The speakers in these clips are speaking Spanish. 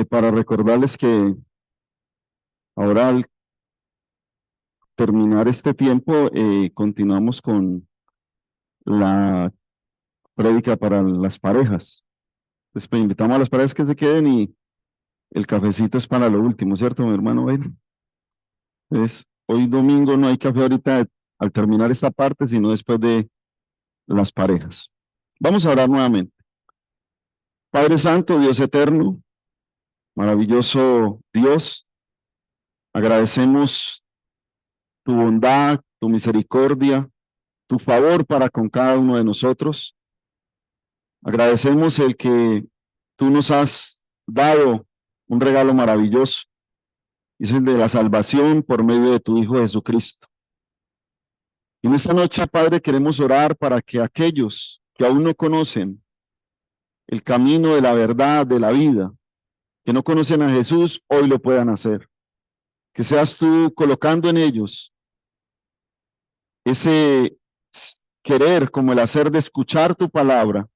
Para recordarles que ahora al terminar este tiempo, continuamos con la prédica para las parejas. Entonces, pues, invitamos a las parejas que se queden y el cafecito es para lo último, ¿cierto, mi hermano? Bueno, entonces, hoy domingo no hay café ahorita al terminar esta parte, sino después de las parejas. Vamos a orar nuevamente. Padre Santo, Dios eterno, maravilloso Dios, agradecemos tu bondad, tu misericordia, tu favor para con cada uno de nosotros. Agradecemos el que tú nos has dado un regalo maravilloso, y es el de la salvación por medio de tu Hijo Jesucristo. Y en esta noche, Padre, queremos orar para que aquellos que aún no conocen el camino de la verdad, de la vida, que no conocen a Jesús, hoy lo puedan hacer. Que seas tú colocando en ellos ese querer como el hacer de escuchar tu palabra,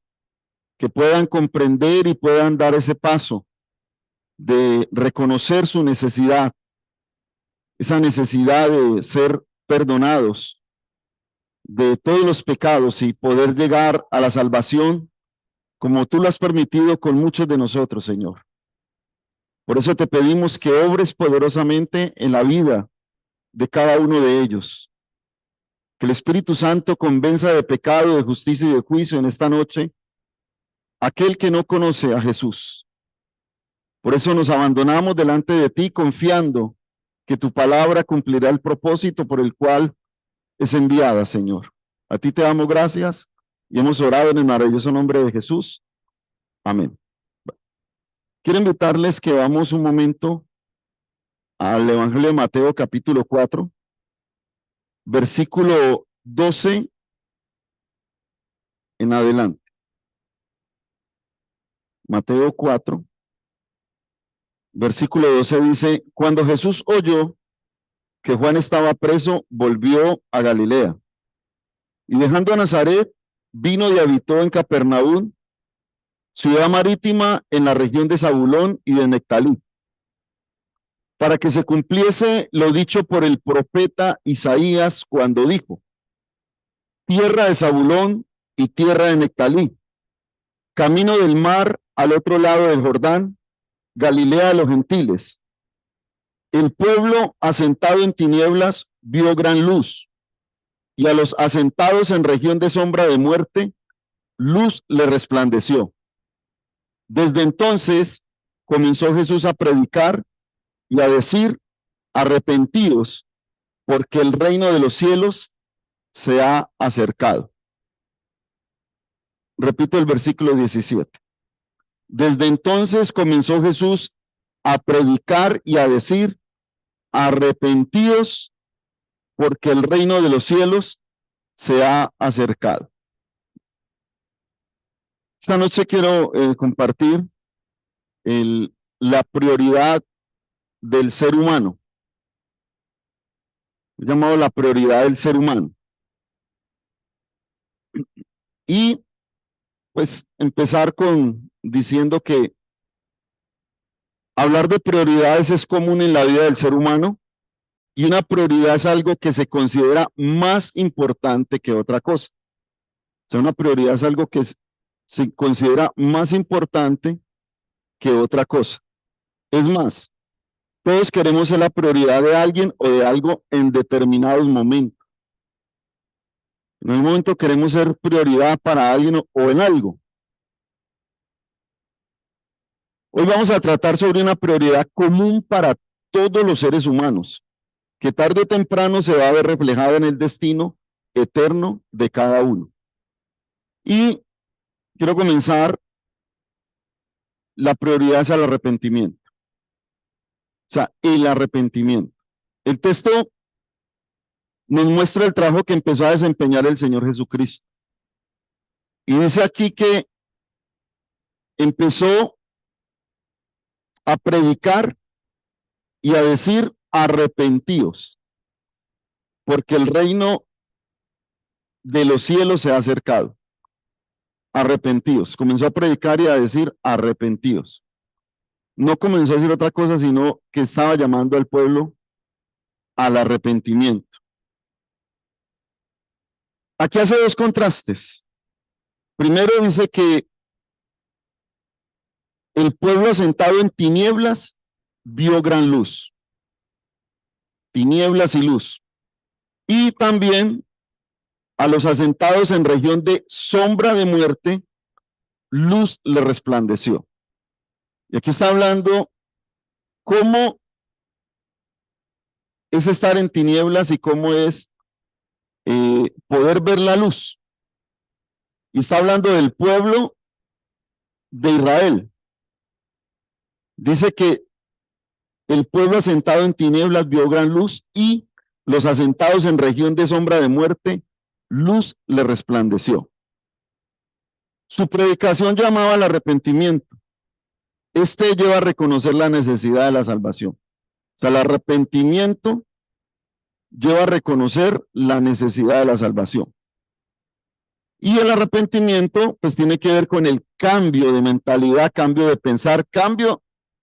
que puedan comprender y puedan dar ese paso de reconocer su necesidad, esa necesidad de ser perdonados de todos los pecados y poder llegar a la salvación como tú lo has permitido con muchos de nosotros, Señor. Por eso te pedimos que obres poderosamente en la vida de cada uno de ellos. Que el Espíritu Santo convenza de pecado, de justicia y de juicio en esta noche aquel que no conoce a Jesús. Por eso nos abandonamos delante de ti confiando que tu palabra cumplirá el propósito por el cual es enviada, Señor. A ti te damos gracias y hemos orado en el maravilloso nombre de Jesús. Amén. Quiero invitarles que vamos un momento al Evangelio de Mateo capítulo 4, versículo 12 en adelante. Mateo 4, versículo 12 dice: cuando Jesús oyó que Juan estaba preso, volvió a Galilea. Y dejando a Nazaret, vino y habitó en Capernaum, ciudad marítima en la región de Zabulón y de Nectalí, para que se cumpliese lo dicho por el profeta Isaías cuando dijo: tierra de Zabulón y tierra de Nectalí, camino del mar al otro lado del Jordán, Galilea de los gentiles. El pueblo asentado en tinieblas vio gran luz, y a los asentados en región de sombra de muerte, luz le resplandeció. Desde entonces comenzó Jesús a predicar y a decir: arrepentíos, porque el reino de los cielos se ha acercado. Repito el versículo 17. Desde entonces comenzó Jesús a predicar y a decir: arrepentíos, porque el reino de los cielos se ha acercado. Esta noche quiero compartir la prioridad del ser humano. He llamado la prioridad del ser humano. Y pues empezar diciendo que hablar de prioridades es común en la vida del ser humano, y una prioridad es algo que se considera más importante que otra cosa. O sea, una prioridad es algo que se considera más importante que otra cosa. Es más, todos queremos ser la prioridad de alguien o de algo en determinados momentos. En un momento queremos ser prioridad para alguien o en algo. Hoy vamos a tratar sobre una prioridad común para todos los seres humanos, que tarde o temprano se va a ver reflejada en el destino eterno de cada uno. Y quiero comenzar: la prioridad es el arrepentimiento. O sea, el arrepentimiento. El texto nos muestra el trabajo que empezó a desempeñar el Señor Jesucristo. Y dice aquí que empezó a predicar y a decir: arrepentíos, porque el reino de los cielos se ha acercado. Arrepentíos. Comenzó a predicar y a decir: arrepentíos. no comenzó a decir otra cosa, sino que estaba llamando al pueblo al arrepentimiento. Aquí hace dos contrastes. Primero dice que el pueblo asentado en tinieblas vio gran luz. Tinieblas y luz. Y también a los asentados en región de sombra de muerte, luz le resplandeció. Y aquí está hablando cómo es estar en tinieblas y cómo es poder ver la luz. Y está hablando del pueblo de Israel. Dice que el pueblo asentado en tinieblas vio gran luz y los asentados en región de sombra de muerte, luz le resplandeció. Su predicación llamaba al arrepentimiento. Este lleva a reconocer la necesidad de la salvación. O sea, el arrepentimiento lleva a reconocer la necesidad de la salvación. Y el arrepentimiento, pues tiene que ver con el cambio de mentalidad, cambio de pensar, cambio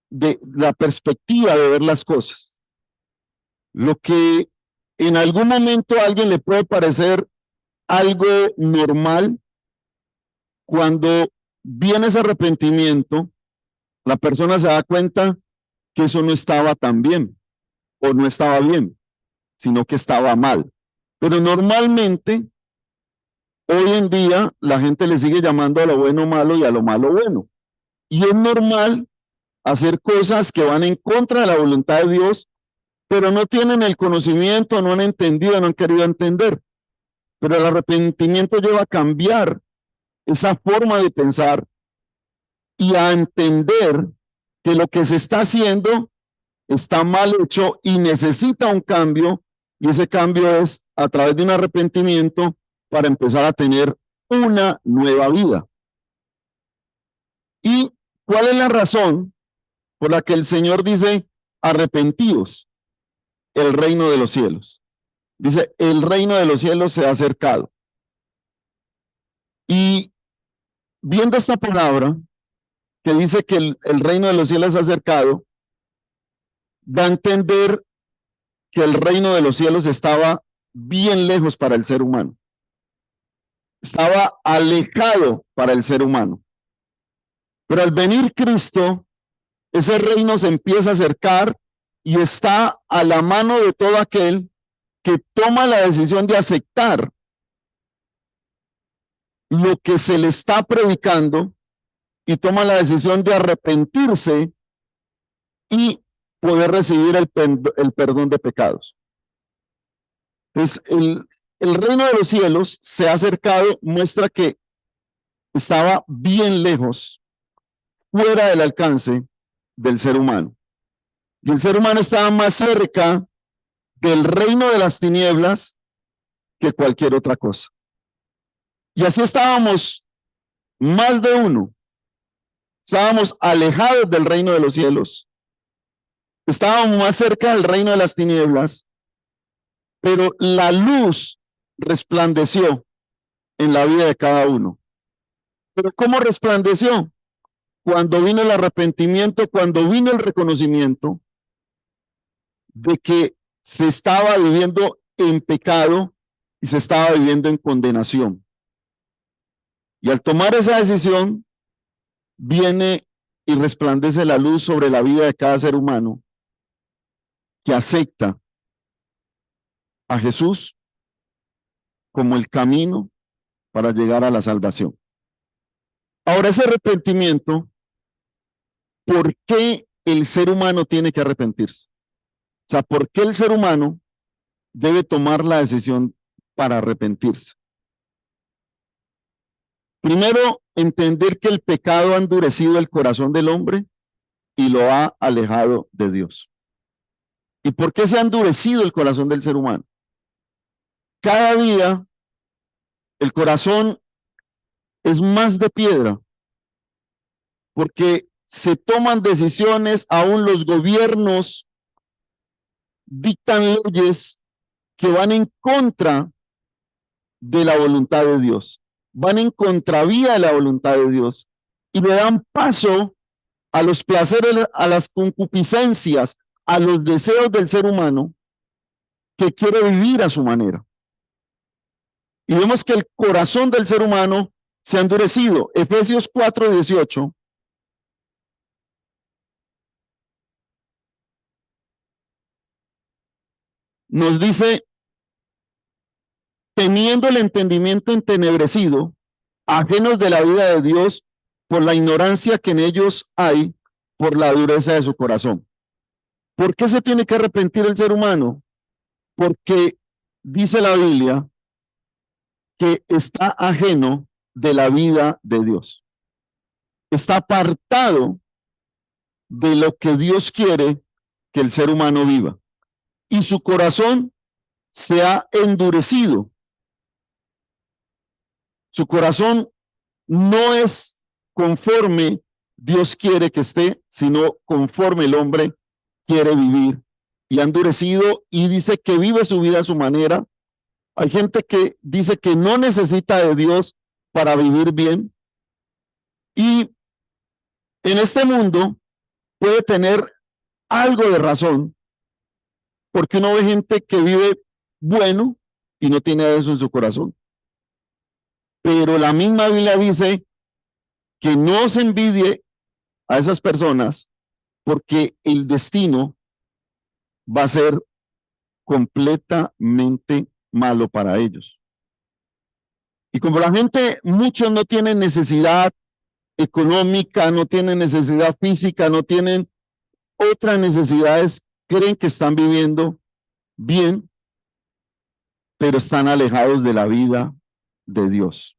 de la perspectiva de ver las cosas. Lo que en algún momento a alguien le puede parecer algo normal, cuando viene ese arrepentimiento, la persona se da cuenta que eso no estaba tan bien o no estaba bien, sino que estaba mal. Pero normalmente, hoy en día, la gente le sigue llamando a lo bueno malo y a lo malo bueno. Y es normal hacer cosas que van en contra de la voluntad de Dios, pero no tienen el conocimiento, no han entendido, no han querido entender. Pero el arrepentimiento lleva a cambiar esa forma de pensar y a entender que lo que se está haciendo está mal hecho y necesita un cambio, y ese cambio es a través de un arrepentimiento para empezar a tener una nueva vida. ¿Y cuál es la razón por la que el Señor dice arrepentíos? El reino de los cielos. Dice, el reino de los cielos se ha acercado. Y viendo esta palabra que dice que el reino de los cielos se ha acercado, da a entender que el reino de los cielos estaba bien lejos para el ser humano. Estaba alejado para el ser humano. Pero al venir Cristo, ese reino se empieza a acercar y está a la mano de todo aquel que toma la decisión de aceptar lo que se le está predicando y toma la decisión de arrepentirse y poder recibir el perdón de pecados. Pues el reino de los cielos se ha acercado, muestra que estaba bien lejos, fuera del alcance del ser humano. Y el ser humano estaba más cerca del reino de las tinieblas que cualquier otra cosa. Y así estábamos más de uno. Estábamos alejados del reino de los cielos. Estábamos más cerca del reino de las tinieblas, pero la luz resplandeció en la vida de cada uno. Pero ¿cómo resplandeció? Cuando vino el arrepentimiento, cuando vino el reconocimiento de que se estaba viviendo en pecado y se estaba viviendo en condenación. Y al tomar esa decisión, viene y resplandece la luz sobre la vida de cada ser humano que acepta a Jesús como el camino para llegar a la salvación. Ahora, ese arrepentimiento, ¿por qué el ser humano tiene que arrepentirse? O sea, ¿por qué el ser humano debe tomar la decisión para arrepentirse? Primero, entender que el pecado ha endurecido el corazón del hombre y lo ha alejado de Dios. ¿Y por qué se ha endurecido el corazón del ser humano? Cada día el corazón es más de piedra porque se toman decisiones, aún los gobiernos dictan leyes que van en contra de la voluntad de Dios, van en contravía de la voluntad de Dios y le dan paso a los placeres, a las concupiscencias, a los deseos del ser humano que quiere vivir a su manera. Y vemos que el corazón del ser humano se ha endurecido. Efesios 4:18 nos dice, teniendo el entendimiento entenebrecido, ajenos de la vida de Dios por la ignorancia que en ellos hay, por la dureza de su corazón. ¿Por qué se tiene que arrepentir el ser humano? Porque dice la Biblia que está ajeno de la vida de Dios. Está apartado de lo que Dios quiere que el ser humano viva. Y su corazón se ha endurecido. Su corazón no es conforme Dios quiere que esté, sino conforme el hombre quiere vivir. Y ha endurecido y dice que vive su vida a su manera. Hay gente que dice que no necesita de Dios para vivir bien. Y en este mundo puede tener algo de razón, porque uno ve gente que vive bueno y no tiene eso en su corazón. Pero la misma Biblia dice que no se envidie a esas personas porque el destino va a ser completamente malo para ellos. Y como la gente, muchos no tienen necesidad económica, no tienen necesidad física, no tienen otras necesidades, creen que están viviendo bien, pero están alejados de la vida de Dios.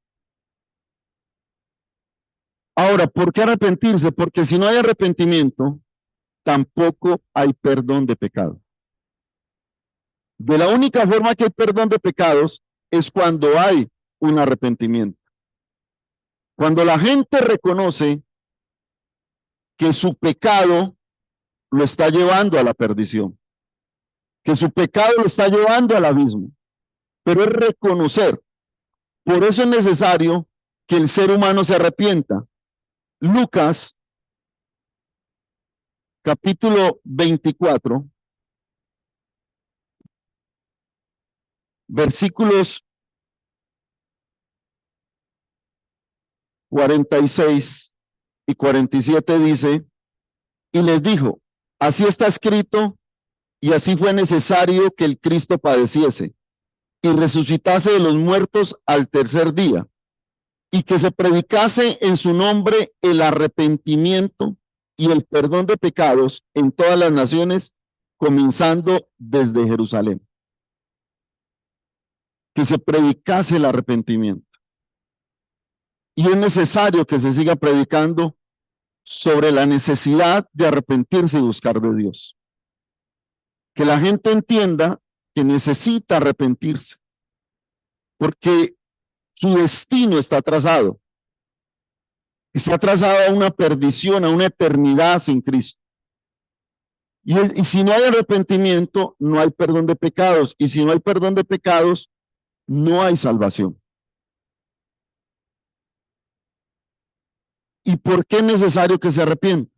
Ahora, ¿por qué arrepentirse? Porque si no hay arrepentimiento, tampoco hay perdón de pecado. De la única forma que hay perdón de pecados es cuando hay un arrepentimiento. Cuando la gente reconoce que su pecado lo está llevando a la perdición, que su pecado lo está llevando al abismo, pero es reconocer. Por eso es necesario que el ser humano se arrepienta. Lucas, capítulo 24, versículos 46 y 47 dice, y les dijo, así está escrito, y así fue necesario que el Cristo padeciese y resucitase de los muertos al tercer día, y que se predicase en su nombre el arrepentimiento y el perdón de pecados en todas las naciones, comenzando desde Jerusalén. Que se predicase el arrepentimiento. Y es necesario que se siga predicando sobre la necesidad de arrepentirse y buscar de Dios. Que la gente entienda que necesita arrepentirse, porque su destino está trazado. Y se ha trazado a una perdición, a una eternidad sin Cristo. Y si no hay arrepentimiento, no hay perdón de pecados. Y si no hay perdón de pecados, no hay salvación. ¿Y por qué es necesario que se arrepienta?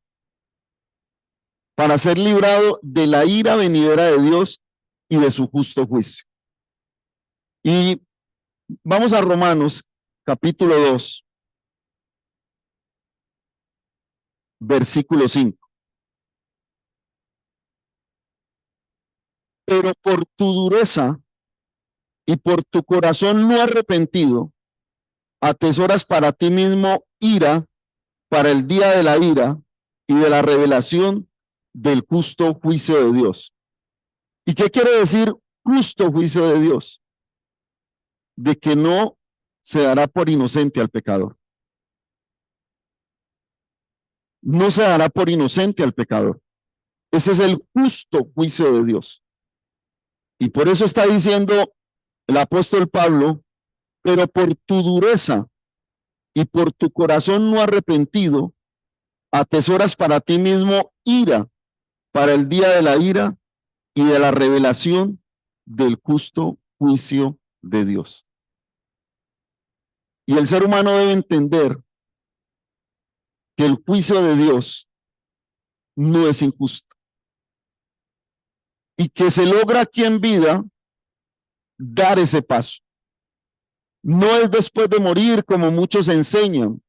Para ser librado de la ira venidera de Dios y de su justo juicio. Y vamos a Romanos, capítulo 2, versículo 5. Pero por tu dureza y por tu corazón no arrepentido, atesoras para ti mismo ira para el día de la ira y de la revelación del justo juicio de Dios. ¿Y qué quiere decir justo juicio de Dios? De que no se dará por inocente al pecador. No se dará por inocente al pecador. Ese es el justo juicio de Dios. Y por eso está diciendo el apóstol Pablo, pero por tu dureza y por tu corazón no arrepentido, atesoras para ti mismo ira para el día de la ira y de la revelación del justo juicio de Dios. Y el ser humano debe entender que el juicio de Dios no es injusta. Y que se logra aquí en vida dar ese paso. No es después de morir como muchos enseñan,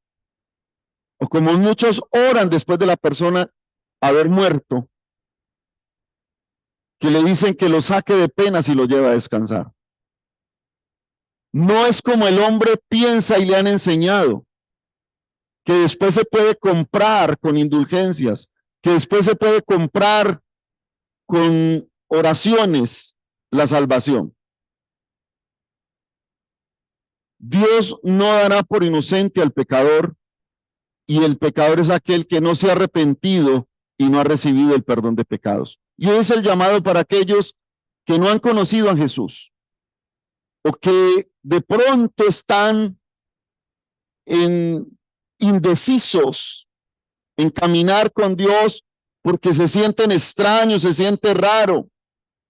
o como muchos oran después de la persona haber muerto, que le dicen que lo saque de penas y lo lleva a descansar. No es como el hombre piensa y le han enseñado, que después se puede comprar con indulgencias, que después se puede comprar con oraciones la salvación. Dios no dará por inocente al pecador, y el pecador es aquel que no se ha arrepentido y no ha recibido el perdón de pecados. Y hoy es el llamado para aquellos que no han conocido a Jesús, o que de pronto están indecisos en caminar con Dios porque se sienten extraños, se siente raro,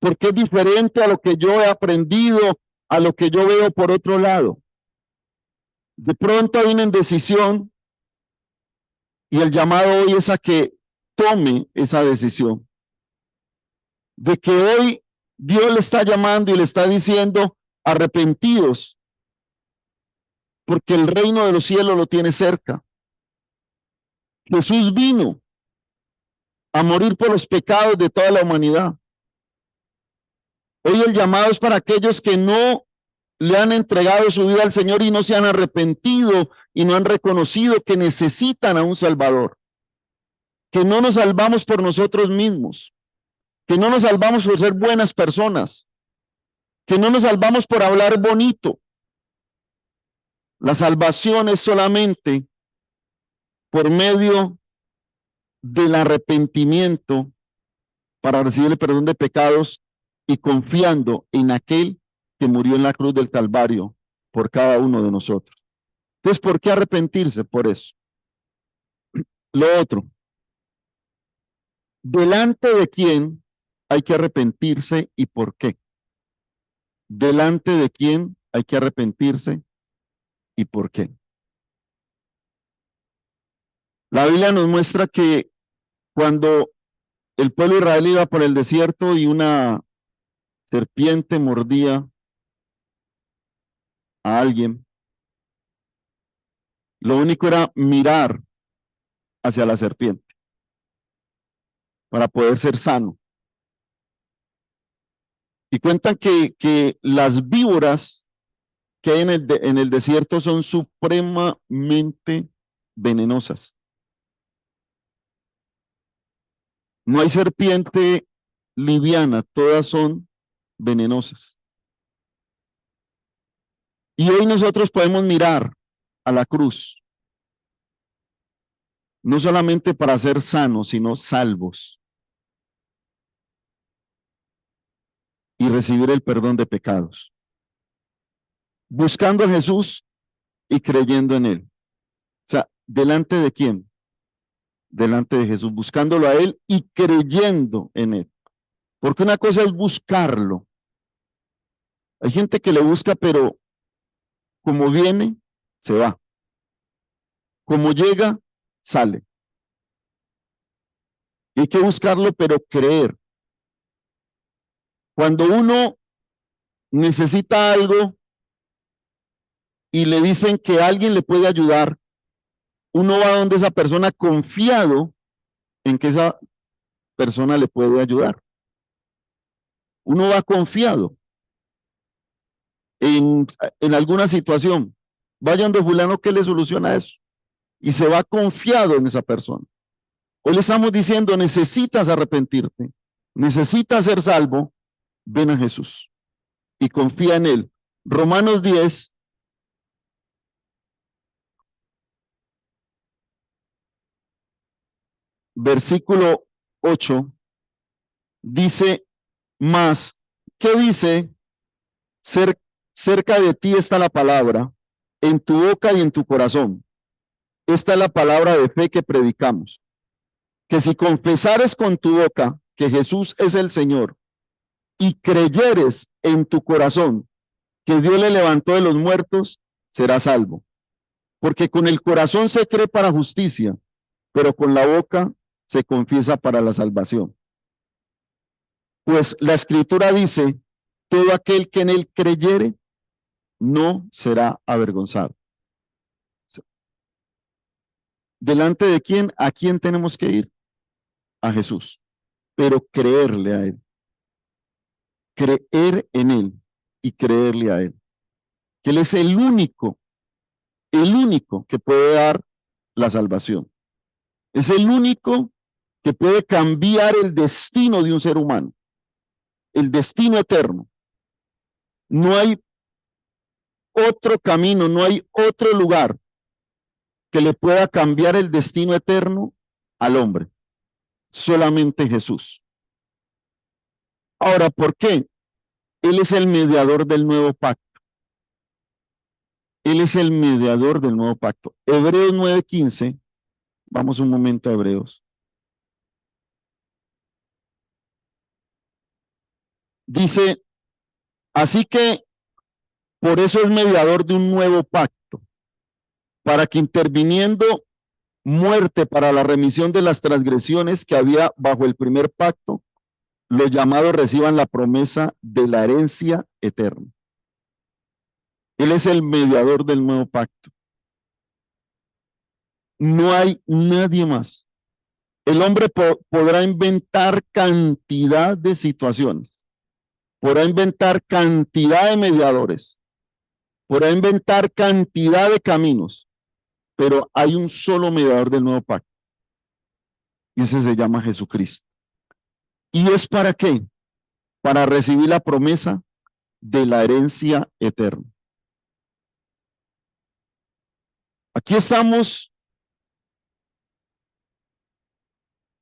porque es diferente a lo que yo he aprendido, a lo que yo veo por otro lado. De pronto hay una indecisión y el llamado hoy es a que tome esa decisión, de que hoy Dios le está llamando y le está diciendo: arrepentidos, porque el reino de los cielos lo tiene cerca. Jesús vino a morir por los pecados de toda la humanidad. Hoy el llamado es para aquellos que no le han entregado su vida al Señor y no se han arrepentido y no han reconocido que necesitan a un Salvador, que no nos salvamos por nosotros mismos, que no nos salvamos por ser buenas personas, que no nos salvamos por hablar bonito. La salvación es solamente por medio del arrepentimiento para recibir el perdón de pecados y confiando en aquel que murió en la cruz del Calvario por cada uno de nosotros. Entonces, ¿por qué arrepentirse? Por eso. Lo otro, ¿delante de quién hay que arrepentirse y por qué? ¿Delante de quién hay que arrepentirse y por qué? La Biblia nos muestra que cuando el pueblo de Israel iba por el desierto y una serpiente mordía a alguien, lo único era mirar hacia la serpiente para poder ser sano. Y cuentan que las víboras que hay en el desierto son supremamente venenosas. No hay serpiente liviana, todas son venenosas. Y hoy nosotros podemos mirar a la cruz, no solamente para ser sanos, sino salvos y recibir el perdón de pecados, buscando a Jesús y creyendo en Él. O sea, ¿delante de quién? Delante de Jesús, buscándolo a Él y creyendo en Él. Porque una cosa es buscarlo. Hay gente que le busca, pero como viene, se va. Como llega, sale. Hay que buscarlo, pero creer. Cuando uno necesita algo y le dicen que alguien le puede ayudar, uno va donde esa persona confiado en que esa persona le puede ayudar. Uno va confiado en alguna situación. Vayan de fulano que le soluciona eso. Y se va confiado en esa persona. Hoy le estamos diciendo: necesitas arrepentirte, necesitas ser salvo, ven a Jesús y confía en Él. Romanos 10, versículo 8, dice más, ¿qué dice? Cerca de ti está la palabra, en tu boca y en tu corazón. Esta es la palabra de fe que predicamos. Que si confesares con tu boca que Jesús es el Señor y creyeres en tu corazón que Dios le levantó de los muertos, serás salvo. Porque con el corazón se cree para justicia, pero con la boca se confiesa para la salvación. Pues la Escritura dice, todo aquel que en él creyere no será avergonzado. ¿Delante de quién? ¿A quién tenemos que ir? A Jesús, pero creerle a él, creer en él y creerle a él, que él es el único que puede dar la salvación. Es el único que puede cambiar el destino de un ser humano, el destino eterno. No hay otro camino, no hay otro lugar que le pueda cambiar el destino eterno al hombre. Solamente Jesús. Ahora, ¿por qué? Él es el mediador del nuevo pacto. Él es el mediador del nuevo pacto. Hebreos 9:15. Vamos un momento a Hebreos. Dice, así que por eso es mediador de un nuevo pacto, para que interviniendo muerte para la remisión de las transgresiones que había bajo el primer pacto, los llamados reciban la promesa de la herencia eterna. Él es el mediador del nuevo pacto. No hay nadie más. El hombre podrá inventar cantidad de situaciones, podrá inventar cantidad de mediadores, podrá inventar cantidad de caminos, pero hay un solo mediador del nuevo pacto, y ese se llama Jesucristo. ¿Y es para qué? Para recibir la promesa de la herencia eterna. Aquí estamos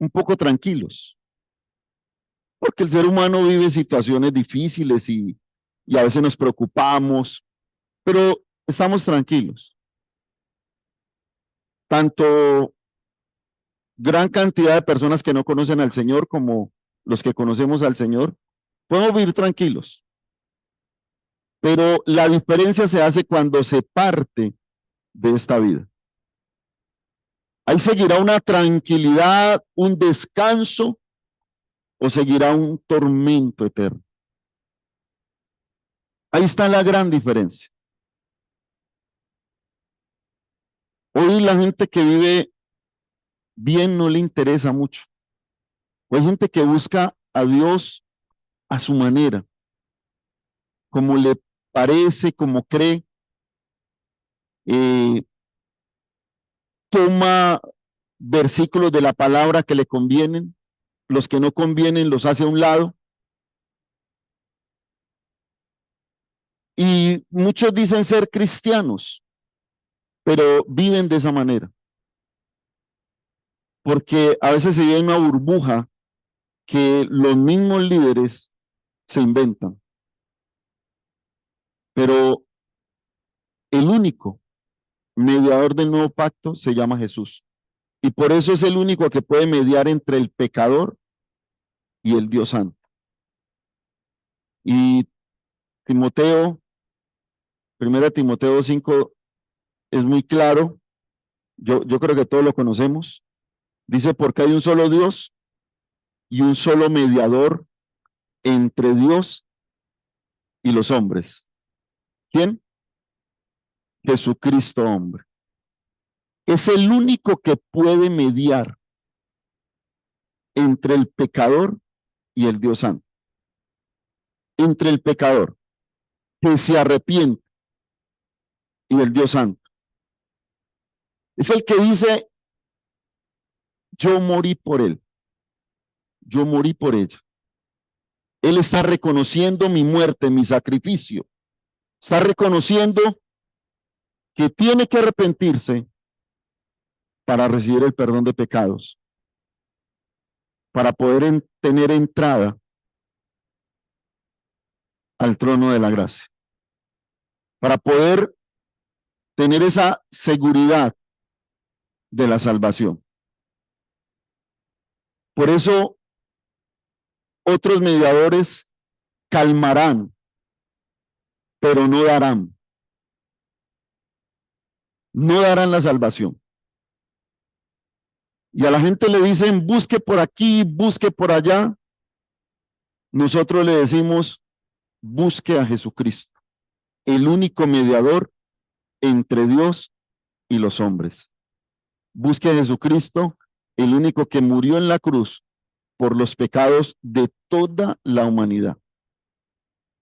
un poco tranquilos, porque el ser humano vive situaciones difíciles y a veces nos preocupamos, pero estamos tranquilos. Tanto gran cantidad de personas que no conocen al Señor como los que conocemos al Señor, podemos vivir tranquilos. Pero la diferencia se hace cuando se parte de esta vida. Ahí seguirá una tranquilidad, un descanso, o seguirá un tormento eterno. Ahí está la gran diferencia. Hoy la gente que vive bien no le interesa mucho. Hay gente que busca a Dios a su manera, como le parece, como cree, eh, toma versículos de la palabra que le convienen, los que no convienen los hace a un lado. Y muchos dicen ser cristianos, pero viven de esa manera, porque a veces se vive en una burbuja que los mismos líderes se inventan. Pero el único mediador del nuevo pacto se llama Jesús. Y por eso es el único que puede mediar entre el pecador y el Dios Santo. Y Timoteo, 1 Timoteo 5, es muy claro. Yo creo que todos lo conocemos. Dice, porque hay un solo Dios y un solo mediador entre Dios y los hombres. ¿Quién? Jesucristo hombre. Es el único que puede mediar entre el pecador y el Dios Santo. Entre el pecador que se arrepiente y el Dios Santo. Es el que dice, yo morí por él. Yo morí por ella. Él está reconociendo mi muerte, mi sacrificio. Está reconociendo que tiene que arrepentirse para recibir el perdón de pecados, para poder tener entrada al trono de la gracia, para poder tener esa seguridad de la salvación. Por eso otros mediadores calmarán, pero no darán. No darán la salvación. y a la gente le dicen, busque por aquí, busque por allá, nosotros le decimos, busque a Jesucristo, el único mediador entre Dios y los hombres. Busque a Jesucristo, el único que murió en la cruz por los pecados de toda la humanidad.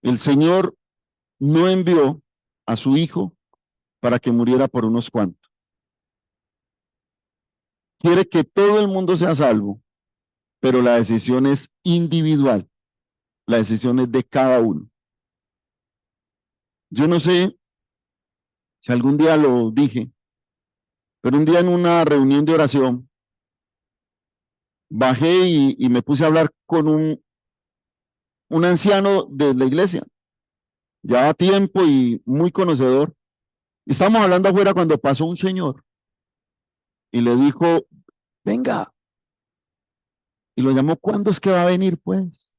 El Señor no envió a su Hijo para que muriera por unos cuantos. Quiere que todo el mundo sea salvo, pero la decisión es individual. La decisión es de cada uno. Yo no sé si algún día lo dije, pero un día en una reunión de oración bajé y me puse a hablar con un anciano de la iglesia. Llevaba tiempo y muy conocedor. Y estábamos hablando afuera cuando pasó un señor y le dijo, venga. Y lo llamó, ¿cuándo es que va a venir, pues?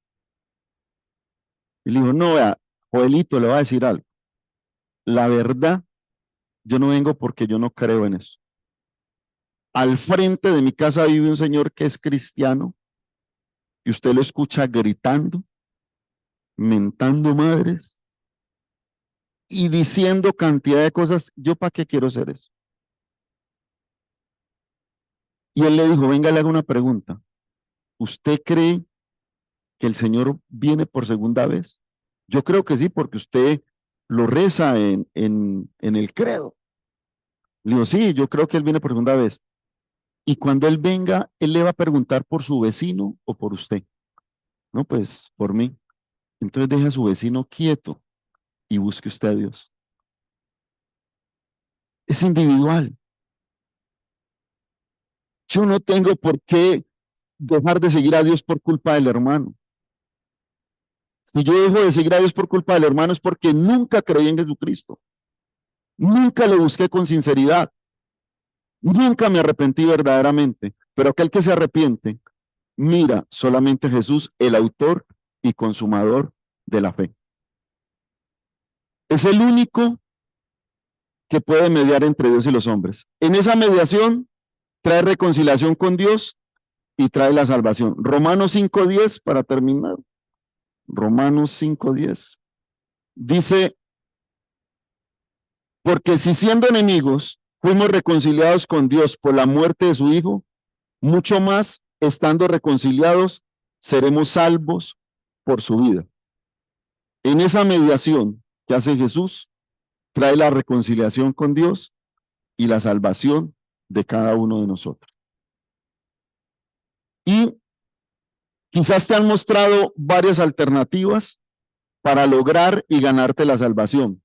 Y le dijo, no, vea, Joelito, le va a decir algo. La verdad, yo no vengo porque yo no creo en eso. Al frente de mi casa vive un señor que es cristiano y usted lo escucha gritando, mentando madres y diciendo cantidad de cosas. ¿Yo para qué quiero hacer eso? Y él le dijo, venga, le hago una pregunta. ¿Usted cree que el Señor viene por segunda vez? Yo creo que sí, porque usted lo reza en el credo. Le digo, sí, yo creo que Él viene por segunda vez. Y cuando Él venga, Él le va a preguntar por su vecino o por usted. No, pues por mí. Entonces deje a su vecino quieto y busque usted a Dios. Es individual. Yo no tengo por qué dejar de seguir a Dios por culpa del hermano. Si yo dejo de seguir a Dios por culpa del hermano es porque nunca creí en Jesucristo. Nunca lo busqué con sinceridad. Nunca me arrepentí verdaderamente. Pero aquel que se arrepiente, mira solamente a Jesús, el autor y consumador de la fe. Es el único que puede mediar entre Dios y los hombres. En esa mediación trae reconciliación con Dios y trae la salvación. Romanos 5:10 para terminar. Romanos 5:10. Dice, porque si siendo enemigos fuimos reconciliados con Dios por la muerte de su Hijo, mucho más estando reconciliados seremos salvos por su vida. En esa mediación que hace Jesús, trae la reconciliación con Dios y la salvación de cada uno de nosotros. Y quizás te han mostrado varias alternativas para lograr y ganarte la salvación.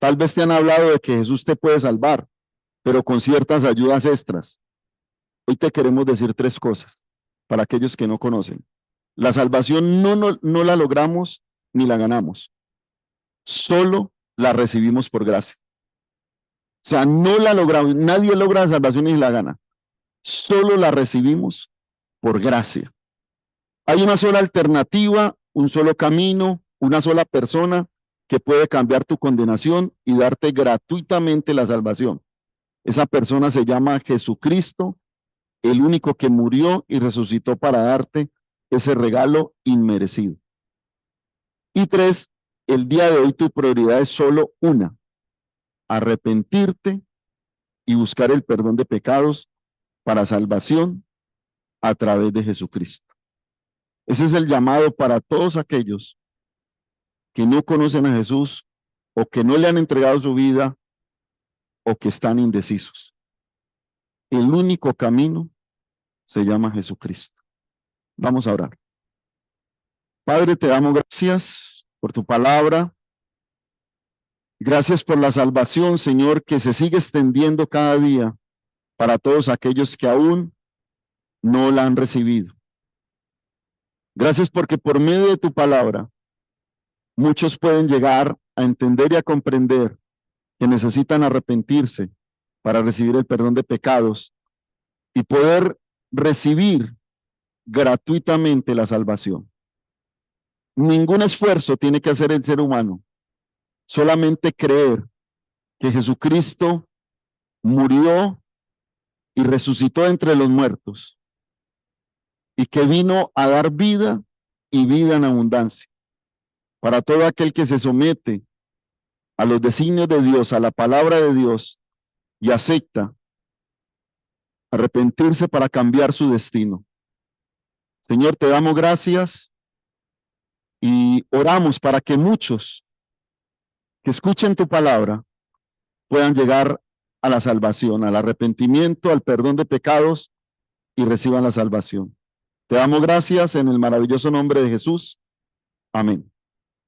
Tal vez te han hablado de que Jesús te puede salvar, pero con ciertas ayudas extras. Hoy te queremos decir tres cosas para aquellos que no conocen. La salvación no la logramos ni la ganamos. Solo la recibimos por gracia. O sea, no la logramos, nadie logra la salvación ni la gana. Solo la recibimos por gracia. Hay una sola alternativa, un solo camino, una sola persona que puede cambiar tu condenación y darte gratuitamente la salvación. Esa persona se llama Jesucristo, el único que murió y resucitó para darte ese regalo inmerecido. Y tres, el día de hoy tu prioridad es solo una: arrepentirte y buscar el perdón de pecados para salvación a través de Jesucristo. Ese es el llamado para todos aquellos que no conocen a Jesús o que no le han entregado su vida o que están indecisos. El único camino se llama Jesucristo. Vamos a orar. Padre, te damos gracias por tu palabra. Gracias por la salvación, Señor, que se sigue extendiendo cada día para todos aquellos que aún no la han recibido. Gracias porque por medio de tu palabra muchos pueden llegar a entender y a comprender que necesitan arrepentirse para recibir el perdón de pecados y poder recibir gratuitamente la salvación. Ningún esfuerzo tiene que hacer el ser humano, solamente creer que Jesucristo murió y resucitó entre los muertos, y que vino a dar vida y vida en abundancia para todo aquel que se somete a los designios de Dios, a la palabra de Dios, y acepta arrepentirse para cambiar su destino. Señor, te damos gracias y oramos para que muchos que escuchen tu palabra puedan llegar a la salvación, al arrepentimiento, al perdón de pecados y reciban la salvación. Te damos gracias en el maravilloso nombre de Jesús. Amén.